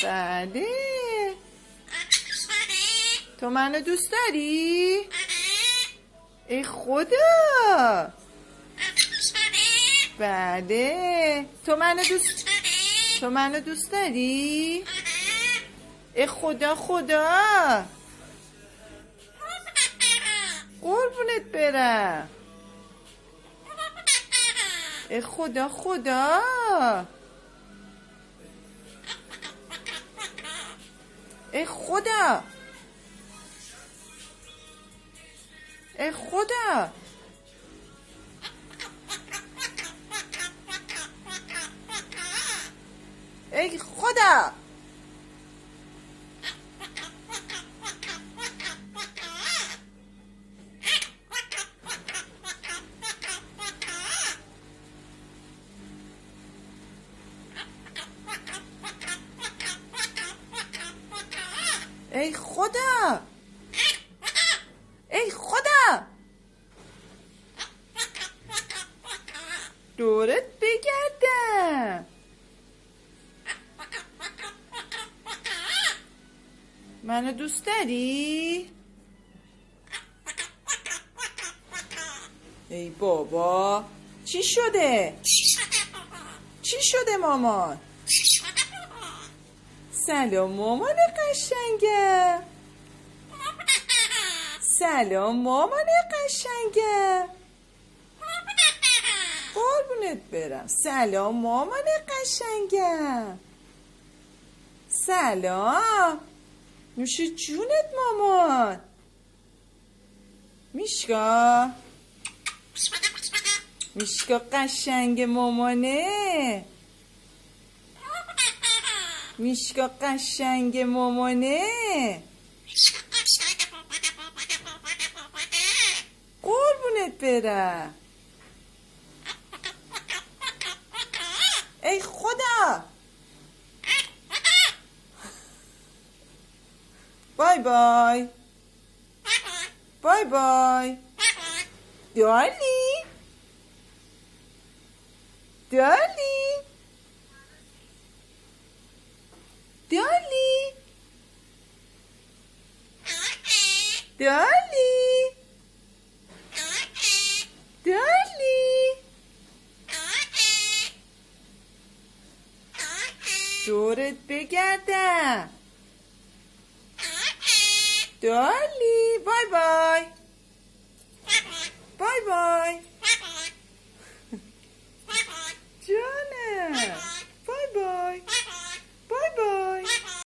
بله. تو منو دوست داری؟ ای خدا. بله. تو منو دوست داری؟ ای خدا خدا. قربونت برم. ای خدا خدا. ای خدا. ای خدا. ای خدا. ای خدا. ای خدا. دورت بگردم. منو دوست داری؟ ای بابا چی شده؟ چی شده مامان؟ سلام مامان قشنگم. سلام مامان قشنگم. قربونت برم. سلام مامان قشنگم. سلام. نوش جونت مامان. میشکا. میشکا قشنگ مامانه. میشکا قشنگ مامانه. قربونت برم. ای خدا. بای بای. بای بای. دارلی. دارلی. دارلی. دارلی. دارلی. دورت بگردم. دارلی. بای بای. بای بای. جانم.